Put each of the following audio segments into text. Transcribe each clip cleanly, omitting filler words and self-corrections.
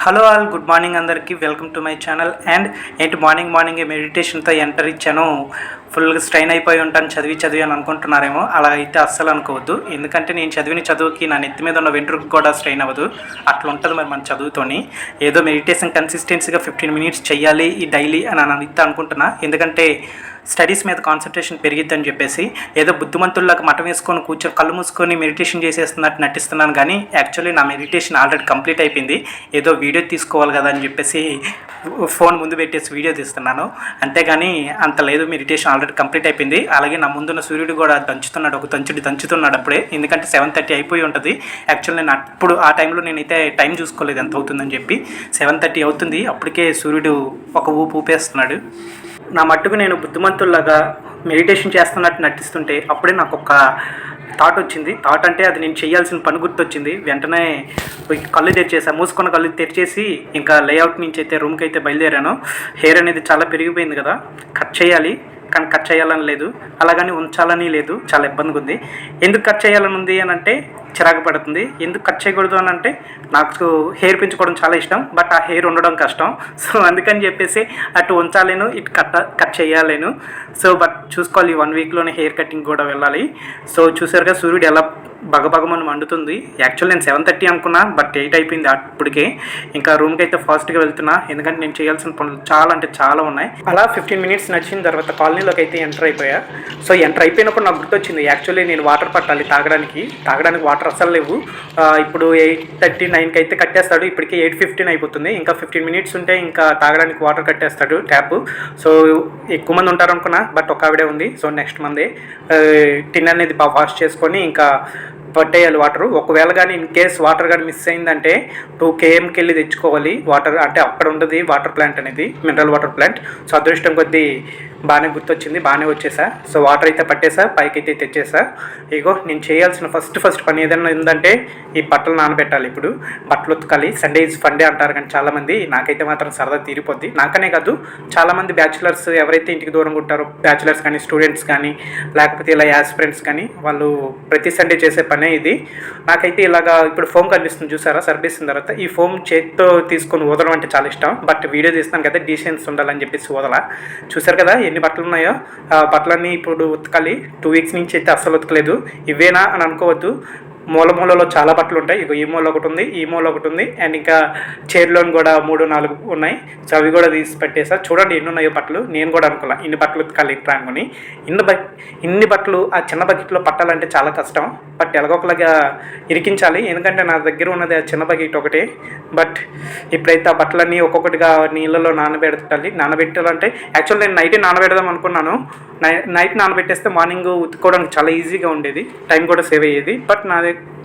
Hello all, good morning అందరికీ. Welcome to my channel. And ఏంటి morning మెడిటేషన్తో enter ఇచ్చాను, ఫుల్గా స్ట్రైన్ అయిపోయి ఉంటాను చదివి అని అనుకుంటున్నారేమో. అలా అయితే అస్సలు అనుకోవద్దు. ఎందుకంటే నేను చదివిన చదువుకి నా నెత్తి మీద ఉన్న వెంట్రుకు కూడా స్ట్రెయిన్ అవ్వదు. అట్లా ఉంటుంది మరి మన చదువుతోని. ఏదో మెడిటేషన్ కన్సిస్టెన్సీగా 15 మినిట్స్ చెయ్యాలి ఈ డైలీ అని అయితే అనుకుంటున్నా. ఎందుకంటే స్టడీస్ మీద కాన్సన్ట్రేషన్ పెరిగిద్దని చెప్పేసి ఏదో బుద్ధిమంతుల్లాగా మఠం వేసుకొని కూర్చొని కళ్ళు మూసుకొని మెడిటేషన్ చేసేస్తున్నట్టు నటిస్తున్నాను. కానీ యాక్చువల్లీ నా మెడిటేషన్ ఆల్రెడీ కంప్లీట్ అయిపోయింది. ఏదో వీడియో తీసుకోవాలి కదా అని చెప్పేసి ఫోన్ ముందు పెట్టేసి వీడియో తీస్తున్నాను. అంతేగాని అంత లేదు, మెడిటేషన్ ఆల్రెడీ కంప్లీట్ అయిపోయింది. అలాగే నా ముందున్న సూర్యుడు కూడా దంచుతున్నాడు, ఒక దంచుతున్నాడు అప్పుడే. ఎందుకంటే 7:30 అయిపోయి ఉంటుంది. యాక్చువల్ నేను అప్పుడు ఆ టైంలో నేనైతే టైం చూసుకోలేదు ఎంత అవుతుందని చెప్పి. 7:30 అవుతుంది, అప్పటికే సూర్యుడు ఒక ఊపేస్తున్నాడు. నా మట్టుకు నేను బుద్ధిమంతుల్లాగా మెడిటేషన్ చేస్తున్నట్టు నటిస్తుంటే అప్పుడే నాకు ఒక థాట్ వచ్చింది. థాట్ అంటే అది నేను చేయాల్సిన పని గుర్తొచ్చింది. వెంటనే కళ్ళు తెరిచేసా, మూసుకున్న కళ్ళు తెరిచేసి ఇంకా లేఅవుట్ నుంచి అయితే రూమ్కి అయితే బయలుదేరాను. హెయిర్ అనేది చాలా పెరిగిపోయింది కదా, కట్ చేయాలి. కానీ కట్ చేయాలని లేదు, అలాగని ఉంచాలని లేదు. చాలా ఇబ్బందిగా ఉంది. ఎందుకు కట్ చేయాలని ఉంది అని అంటే చిరాకు పడుతుంది. ఎందుకు కట్ చేయకూడదు అని అంటే నాకు హెయిర్ పెంచుకోవడం చాలా ఇష్టం, బట్ ఆ హెయిర్ ఉండడం కష్టం. సో అందుకని చెప్పేసి అటు ఉంచాలేను, ఇటు కట్ చేయాలేను. సో బట్ చూసుకోవాలి, 1 వీక్లోనే హెయిర్ కటింగ్ కూడా వెళ్ళాలి. సో చూసారుగా సూర్యుడు ఎలా బగబగమని మండుతుంది. యాక్చువల్ నేను 7:30 అనుకున్నా, బట్ 8 అయిపోయింది అప్పటికే. ఇంకా రూమ్కి అయితే ఫాస్ట్గా వెళ్తున్నా, ఎందుకంటే నేను చేయాల్సిన పనులు చాలా ఉన్నాయి. అలా 15 మినిట్స్ నడిచిన తర్వాత కాలనీలోకి అయితే ఎంటర్ అయిపోయా. సో ఎంటర్ అయిపోయినప్పుడు నాకు గుర్తొచ్చింది, యాక్చువల్లీ నేను వాటర్ పట్టాలి తాగడానికి వాటర్ అసలు లేవు. ఇప్పుడు 8:30, 9కి అయితే కట్టేస్తాడు. ఇప్పటికే 8:15 అయిపోతుంది. ఇంకా 15 మినిట్స్ ఉంటే ఇంకా తాగడానికి వాటర్ కట్టేస్తాడు ట్యాప్. సో ఎక్కువ మంది ఉంటారు అనుకున్నా, బట్ ఒక ఆవిడే ఉంది. సో నెక్స్ట్ మందే టిన్ అనేది వాష్ చేసుకొని ఇంకా పట్టేయాలి వాటర్. ఒకవేళ కానీ ఇన్ కేస్ వాటర్ కానీ మిస్ అయిందంటే 2 kmకి వెళ్ళి తెచ్చుకోవాలి వాటర్. అంటే అక్కడ ఉంటుంది వాటర్ ప్లాంట్ అనేది, మినరల్ వాటర్ ప్లాంట్. సో అదృష్టం కొద్దీ బాగానే గుర్తొచ్చింది, బాగానే వచ్చేసా. సో వాటర్ అయితే పట్టేసా, పైకి అయితే తెచ్చేసా. ఇగో నేను చేయాల్సిన ఫస్ట్ పని ఏదైనా ఉందంటే ఈ బట్టలు నానబెట్టాలి. ఇప్పుడు బట్టలు ఉతకాలి. సండే ఈజ్ ఫండే అంటారు కానీ చాలామంది, నాకైతే మాత్రం సరదా తీరిపోద్ది. నాకనే కాదు, చాలామంది బ్యాచులర్స్ ఎవరైతే ఇంటికి దూరంగా ఉంటారో, బ్యాచులర్స్ కానీ స్టూడెంట్స్ కానీ లేకపోతే ఇలా యాస్పిరెంట్స్ కానీ, వాళ్ళు ప్రతి సండే చేసే పనే ఇది. నాకైతే ఇలాగా ఇప్పుడు ఫోమ్ కనిపిస్తుంది చూసారా, సర్వీస్ తర్వాత ఈ ఫోమ్ చేతితో తీసుకొని ఊదడం అంటే చాలా ఇష్టం. బట్ వీడియో తీస్తాను కదా, డీసెన్స్ ఉండాలని చెప్పేసి ఊదలా. చూసారు కదా ఎన్ని బట్టలు ఉన్నాయో. బట్టలన్నీ ఇప్పుడు ఉతకాలి. 2 వీక్స్ నుంచి అయితే అస్సలు ఉతకలేదు. ఇవేనా అని అనుకోవద్దు, మూలలో చాలా బట్టలు ఉంటాయి. ఇక ఈ మూల ఒకటి ఉంది, ఈ మూల ఒకటి ఉంది, అండ్ ఇంకా చైర్లోని కూడా 3-4 ఉన్నాయి. సో అవి కూడా తీసి పెట్టేసా. చూడండి ఎన్ని ఉన్నాయో బట్టలు. నేను కూడా అనుకోలే ఇన్ని బట్టలు ఉతకాలి ప్రాంగుని. ఇన్ని బట్టలు ఆ చిన్న బకెట్లో పట్టాలంటే చాలా కష్టం. బట్ ఎలాగొకలాగా ఇరికించాలి, ఎందుకంటే నా దగ్గర ఉన్నది ఆ చిన్న బకెట్ ఒకటే. బట్ ఇప్పుడైతే ఆ బట్టలన్నీ ఒక్కొక్కటిగా నీళ్ళలో నానబెట్టాలంటే యాక్చువల్ నేను నైట్ నానబెడదాం అనుకున్నాను. నైట్ నానబెట్టేస్తే మార్నింగ్ ఉతుక్కోవడానికి చాలా ఈజీగా ఉండేది, టైం కూడా సేవ్ అయ్యేది. బట్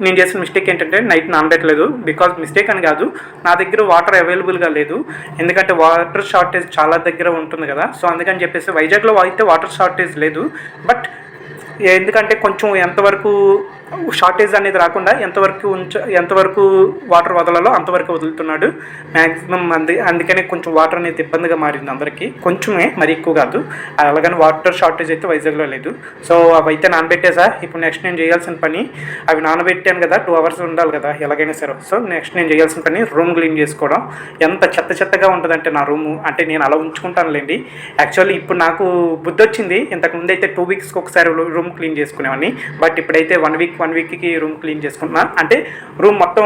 నేను చేసిన మిస్టేక్ ఏంటంటే నైట్ నానబెట్టలేదు. బికాజ్ మిస్టేక్ అని కాదు, నా దగ్గర వాటర్ అవైలబుల్గా లేదు. ఎందుకంటే వాటర్ షార్టేజ్ చాలా దగ్గర ఉంటుంది కదా. సో అందుకని చెప్పేసి వైజాగ్లో అయితే వాటర్ షార్టేజ్ లేదు. బట్ ఎందుకంటే కొంచెం ఎంతవరకు షార్టేజ్ అనేది రాకుండా ఎంతవరకు వాటర్ వదలాలో అంతవరకు వదులుతున్నాడు మ్యాక్సిమం. అందుకనే కొంచెం వాటర్ అనేది ఇబ్బందిగా మారింది అందరికీ, కొంచెమే, మరి ఎక్కువ కాదు. అలాగని వాటర్ షార్టేజ్ అయితే వైజాగ్లో లేదు. సో అవి అయితే నానబెట్టేసా. ఇప్పుడు నెక్స్ట్ నేను చేయాల్సిన పని, అవి నానబెట్టాను కదా, 2 hours ఉండాలి కదా ఎలాగైనా సరే. సో నెక్స్ట్ నేను చేయాల్సిన పని రూమ్ క్లీన్ చేసుకోవడం. ఎంత చెత్తగా ఉంటుందంటే నా రూము, అంటే నేను అలా ఉంచుకుంటానులేండి. యాక్చువల్లీ ఇప్పుడు నాకు బుద్ధి వచ్చింది. ఇంతకుముందు అయితే 2 weeksకి ఒకసారి రూమ్ క్లీన్ చేసుకునేవాడిని. బట్ ఇప్పుడైతే 1 weekకి రూమ్ క్లీన్ చేసుకుంటున్నా. అంటే రూమ్ మొత్తం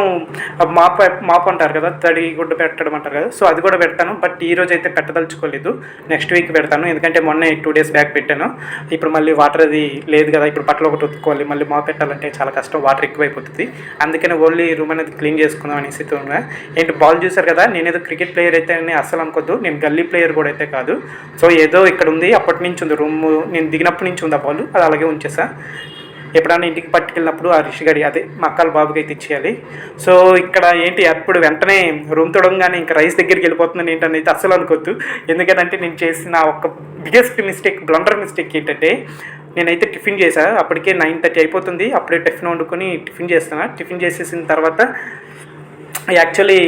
మాప్ అంటారు కదా, తడి గుడ్డ పెట్టడం అంటారు కదా. సో అది కూడా పెడతాను. బట్ ఈ రోజు అయితే పెట్టదలుచుకోలేదు, నెక్స్ట్ వీక్ పెడతాను. ఎందుకంటే మొన్న 2 days బ్యాక్ పెట్టాను. ఇప్పుడు మళ్ళీ వాటర్ అది లేదు కదా, ఇప్పుడు బట్టలు ఒకటి ఉతుక్కోవాలి, మళ్ళీ మాప్ పెట్టాలంటే చాలా కష్టం, వాటర్ ఎక్కువైపోతుంది. అందుకని ఓన్లీ రూమ్ అనేది క్లీన్ చేసుకుందాం అనేసి ఉన్నా. ఏంటి బాల్ చూసారు కదా, నేనేదో క్రికెట్ ప్లేయర్ అయితే అస్సలు అనుకోద్దు, నేను గల్లీ ప్లేయర్ కూడా అయితే కాదు. సో ఏదో ఇక్కడ ఉంది, అప్పటి నుంచి ఉంది రూమ్, నేను దిగినప్పటి నుంచి ఉంది ఆ బాల్, అది అలాగే ఉంచేసా. ఎప్పుడైనా ఇంటికి పట్టుకెళ్ళినప్పుడు ఆ రిషిగడి, అదే మా అక్కల బాబుకి అయితే ఇచ్చేయాలి. సో ఇక్కడ ఏంటి, అప్పుడు వెంటనే రూమ్ తొడగానే ఇంకా రైస్ దగ్గరికి వెళ్ళిపోతుందని ఏంటని అయితే అస్సలు అనుకోవద్దు. ఎందుకంటే నేను చేసిన ఒక బిగ్గెస్ట్ మిస్టేక్, బ్లండర్ మిస్టేక్ ఏంటంటే, నేనైతే టిఫిన్ చేశా. అప్పటికే 9:30 అయిపోతుంది. అప్పుడే టిఫిన్ వండుకొని టిఫిన్ చేసిన తర్వాత యాక్చువల్లీ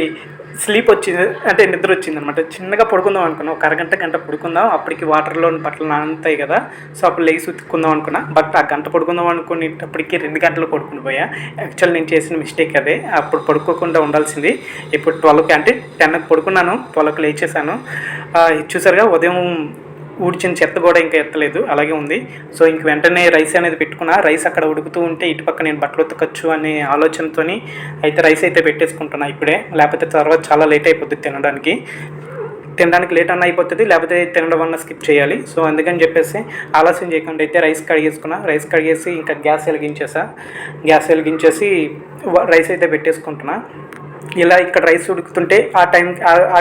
స్లీప్ వచ్చింది, అంటే నిద్ర వచ్చింది అనమాట. చిన్నగా పడుకుందాం అనుకున్నా, ఒక గంట పడుకుందాం, అప్పటికి వాటర్లో బట్టలు నానుతాయి కదా, సో అప్పుడు లేచి ఉతుక్కుందాం అనుకున్నా. బట్ ఆ గంట పడుకుందాం అనుకునేటప్పటికి 2 గంటలు పడుకుని పోయా. యాక్చువల్ నేను చేసిన మిస్టేక్ అదే, అప్పుడు పడుకోకుండా ఉండాల్సింది. ఇప్పుడు 12కి అంటే 10కి పడుకున్నాను, 12కి లేచేసాను. చూసారుగా ఉదయం ఊడ్చిన చెత్త కూడా ఇంకా ఎత్తలేదు, అలాగే ఉంది. సో ఇంక వెంటనే రైస్ అనేది పెట్టుకున్నా. రైస్ అక్కడ ఉడుకుతూ ఉంటే ఇటుపక్క నేను బట్టలు ఉతకచ్చు అనే ఆలోచనతో అయితే రైస్ అయితే పెట్టేసుకుంటున్నా ఇప్పుడే, లేకపోతే తర్వాత చాలా లేట్ అయిపోతుంది తినడానికి లేట్ అన్న అయిపోతుంది, లేకపోతే తినడం వల్ల స్కిప్ చేయాలి. సో అందుకని చెప్పేసి ఆలస్యం చేయకుండా అయితే రైస్ కడిగేసుకున్నా. రైస్ కడిగేసి ఇంకా గ్యాస్ వెలిగించేసి రైస్ అయితే పెట్టేసుకుంటున్నా. ఇలా ఇక్కడ రైస్ ఉడుకుతుంటే ఆ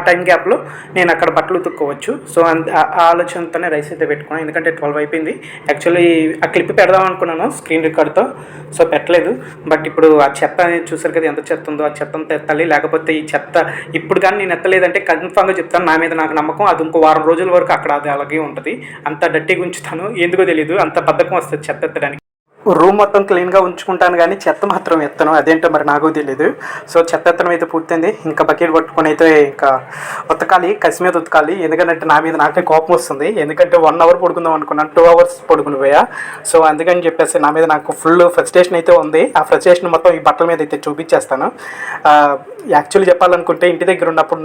టైం గ్యాప్లో నేను అక్కడ బట్టలు ఉతుక్కోవచ్చు. సో ఆ ఆలోచనతోనే రైస్ అయితే పెట్టుకున్నాను, ఎందుకంటే 12 అయిపోయింది. యాక్చువల్లీ ఆ క్లిప్ పెడదాం అనుకున్నాను స్క్రీన్ రికార్డ్తో, సో పెట్టలేదు. బట్ ఇప్పుడు ఆ చెత్త అనేది చూసారు కదా, ఎంత చెత్త ఉందో, ఆ చెత్తను ఎత్తాలి. లేకపోతే ఈ చెత్త ఇప్పుడు కానీ నేను ఎత్తలేదంటే కన్ఫామ్గా చెప్తాను, నా మీద నాకు నమ్మకం, అది ఇంకో వారం రోజుల వరకు అక్కడ అది అలాగే ఉంటుంది. అంత డట్టిగా ఉంచుతాను, ఎందుకో తెలియదు, అంత బద్ధకం వస్తుంది చెత్త ఎత్తడానికి. రూమ్ మొత్తం క్లీన్గా ఉంచుకుంటాను కానీ చెత్త మాత్రం ఎత్తను, అదేంటో మరి నాకు తెలియదు. సో చెత్త ఎత్తనం అయితే పూర్తయింది. ఇంకా బకెట్ పట్టుకొని అయితే ఇంకా ఉతకాలి, కసి మీద ఉతకాలి. ఎందుకంటే నా మీద నాకే కోపం వస్తుంది, ఎందుకంటే 1 అవర్ పడుకుందాం అనుకున్నాను, 2 అవర్స్ పడుకుని పోయా. సో అందుకని చెప్పేసి నా మీద నాకు ఫుల్ ఫ్రస్ట్రేషన్ అయితే ఉంది. ఆ ఫ్రస్ట్రేషన్ మొత్తం ఈ బట్టల మీద అయితే చూపించేస్తాను. యాక్చువల్లీ చెప్పాలనుకుంటే ఇంటి దగ్గర ఉన్నప్పుడు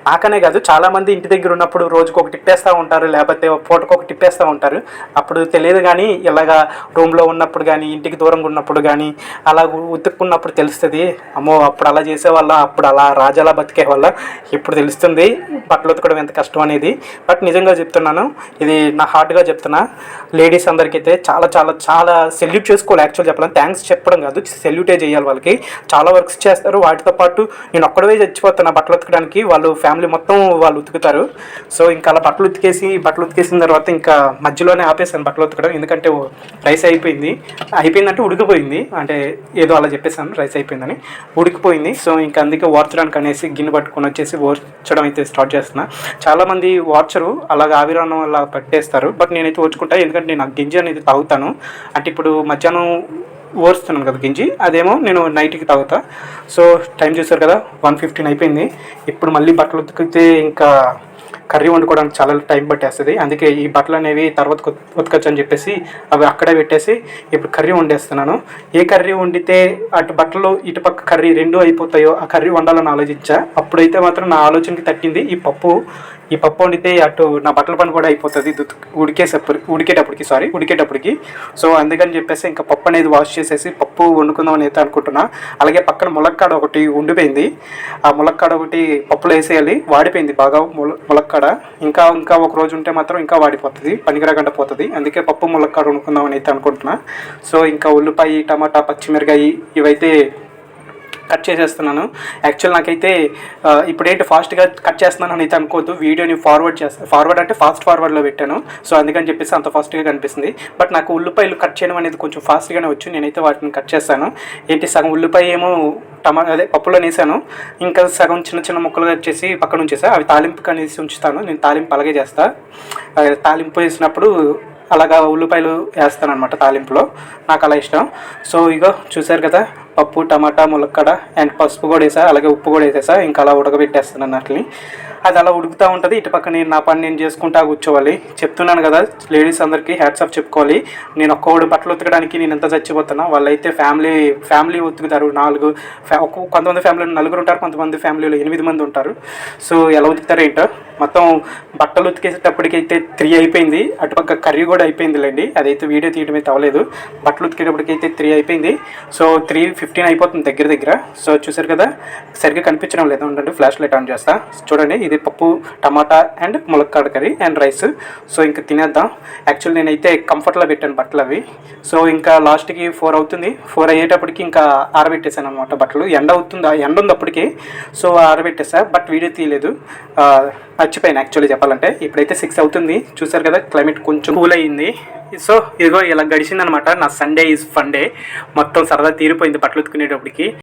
నాకనే కాదు, చాలామంది ఇంటి దగ్గర ఉన్నప్పుడు రోజుకు ఒక టిప్పేస్తూ ఉంటారు, లేకపోతే పూటకు ఒక టిప్పేస్తూ ఉంటారు. అప్పుడు తెలియదు కానీ ఇలాగా రూమ్లో ఉన్నప్పుడు కానీ, ఇంటికి దూరంగా ఉన్నప్పుడు కానీ, అలా ఉతుక్కున్నప్పుడు తెలుస్తుంది, అమ్మో అప్పుడు అలా చేసేవాళ్ళ, అప్పుడు అలా రాజాలా బతికే వాళ్ళ. ఇప్పుడు తెలుస్తుంది బట్టలు ఉతకడం ఎంత కష్టం అనేది. బట్ నిజంగా చెప్తున్నాను, ఇది నా హార్ట్గా చెప్తున్నా. లేడీస్ అందరికీ అయితే చాలా చాలా చాలా సెల్యూట్ చేసుకోవాలి. యాక్చువల్ చెప్పాలని థ్యాంక్స్ చెప్పడం కాదు, సెల్యూటే చేయాలి. వాళ్ళకి చాలా వర్క్స్ చేస్తారు, వాటితో పాటు నేను ఒక్కడే చచ్చిపోతున్నా బట్టలు ఉతకడానికి, వాళ్ళు ఫ్యామిలీ మొత్తం వాళ్ళు ఉతుకుతారు. సో ఇంకా అలా బట్టలు ఉతికేసిన తర్వాత ఇంకా మధ్యలోనే ఆపేసాను బట్టలు ఉతకడం, ఎందుకంటే రైస్ అయిపోయిందంటే ఉడికిపోయింది, అంటే ఏదో అలా చెప్పేసాను రైస్ అయిపోయిందని, ఉడికిపోయింది. సో ఇంకా అందుకే వార్చడానికి అనేసి గిన్నె పట్టుకొని వచ్చేసి ఓర్చడం అయితే స్టార్ట్ చేస్తున్నా. చాలామంది వార్చరు అలాగ ఆవిరానం అలా పట్టేస్తారు, బట్ నేనైతే ఓర్చుకుంటా, ఎందుకంటే నేను ఆ గింజ అనేది తాగుతాను. అంటే ఇప్పుడు మధ్యాహ్నం ఓరుస్తున్నాను కదా గింజి, అదేమో నేను నైట్కి తాగుతా. సో టైం చూసారు కదా, 1:15 అయిపోయింది. ఇప్పుడు మళ్ళీ బట్టలు ఉతికితే ఇంకా కర్రీ వండుకోవడానికి చాలా టైం పట్టేస్తుంది. అందుకే ఈ బట్టలు అనేవి తర్వాత ఉతకచ్చు అని చెప్పేసి అవి అక్కడే పెట్టేసి ఇప్పుడు కర్రీ వండేస్తున్నాను. ఏ కర్రీ వండితే అటు బట్టలు ఇటు పక్క కర్రీ 2 అయిపోతాయో ఆ కర్రీ వండాలని ఆలోచించా. అప్పుడైతే మాత్రం నా ఆలోచనకి తట్టింది ఈ పప్పు వండితే అటు నా బట్టల పని కూడా అయిపోతుంది ఉడికేటప్పటికి. సో అందుకని చెప్పేసి ఇంకా పప్పు అనేది వాష్ చేసేసి పప్పు వండుకుందామని అయితే అనుకుంటున్నా. అలాగే పక్కన ములక్కాడ ఒకటి ఉండిపోయింది, ఆ ములక్కాడ ఒకటి పప్పులో వేసేయాలి, వాడిపోయింది బాగా ములక్కాడ. ఇంకా ఒక రోజు ఉంటే మాత్రం ఇంకా వాడిపోతుంది, పనికిరాకుండా పోతుంది. అందుకే పప్పు ములక్కాడ వండుకుందామని అయితే అనుకుంటున్నా. సో ఇంకా ఉల్లిపాయ, టమాటా, పచ్చిమిరకాయ ఇవైతే కట్ చేసేస్తున్నాను. యాక్చువల్ నాకైతే ఇప్పుడేంటి ఫాస్ట్గా కట్ చేస్తున్నాను అని అయితే అనుకోవద్దు, వీడియోని ఫార్వర్డ్ అంటే ఫాస్ట్ ఫార్వర్డ్లో పెట్టాను. సో అందుకని చెప్పేసి అంత ఫాస్ట్గా కనిపిస్తుంది. బట్ నాకు ఉల్లిపాయలు కట్ చేయడం అనేది కొంచెం ఫాస్ట్గానే వచ్చు, నేనైతే వాటిని కట్ చేస్తాను. సగం ఉల్లిపాయ ఏమో పప్పులో వేసాను, ఇంకా సగం చిన్న చిన్న ముక్కలు కట్ చేసి పక్కన ఉంచేసా. అవి తాలింపుకి అనేసి ఉంచుతాను, నేను తాలింపు అలాగే చేస్తాను. తాలింపు వేసినప్పుడు అలాగా ఉల్లిపాయలు వేస్తాను అనమాట తాలింపులో, నాకు అలా ఇష్టం. సో ఇగో చూసారు కదా, పప్పు, టమాటా, ములక్కాడ అండ్ పసుపు కూడా వేసా, అలాగే ఉప్పు కూడా వేసేసా. ఇంకా అలా ఉడకబెట్టేస్తున్నాను వాటిని. అది అలా ఉడుకుతూ ఉంటుంది, ఇటు పక్క నా పని నేను చేసుకుంటా కూర్చోవాలి. చెప్తున్నాను కదా, లేడీస్ అందరికీ హ్యాట్స్ ఆఫ్ చెప్పుకోవాలి. నేను ఒక్కోడు బట్టలు ఉతకడానికి నేను ఎంత చచ్చిపోతున్నా, వాళ్ళైతే ఫ్యామిలీ ఉతుకుతారు. కొంతమంది ఫ్యామిలీలో 4 ఉంటారు, కొంతమంది ఫ్యామిలీలో 8 మంది ఉంటారు. సో ఎలా ఉతుకుతారో ఏంటో. మొత్తం బట్టలు ఉతికేసేటప్పటికైతే 3 అయిపోయింది, అటుపక్క కర్రీ కూడా అయిపోయిందిలేండి, అదైతే వీడియో తీయడం అయితే అవ్వలేదు. బట్టలు ఉతికేటప్పటికైతే 3 అయిపోయింది. సో 3:15 అయిపోతుంది దగ్గర. సో చూసారు కదా, సరిగ్గా కనిపించడం లేదు, ఉండండి ఫ్లాష్ లైట్ ఆన్ చేస్తా. చూడండి, ఇది పప్పు, టమాటా అండ్ ములక్కాడ కర్రీ అండ్ రైస్. సో ఇంకా తినేద్దాం. యాక్చువల్ నేనైతే కంఫర్ట్లో పెట్టాను బట్టలు అవి. సో ఇంకా లాస్ట్కి 4 అవుతుంది. 4 అయ్యేటప్పటికి ఇంకా ఆరబెట్టేశాను అనమాట బట్టలు. ఎండ ఉంది అప్పటికి. సో ఆరబెట్టేసా, బట్ వీడియో తీయలేదు, మర్చిపోయాను యాక్చువల్లీ చెప్పాలంటే. ఇప్పుడైతే 6 అవుతుంది. చూసారు కదా, క్లైమేట్ కొంచెం కూల్ అయ్యింది. సో ఇదిగో ఇలా గడిచిందనమాట నా సండే ఈజ్ ఫన్ డే. మొత్తం సరదా తీరిపోయింది బట్టలు ఉతుకునేటప్పటికి.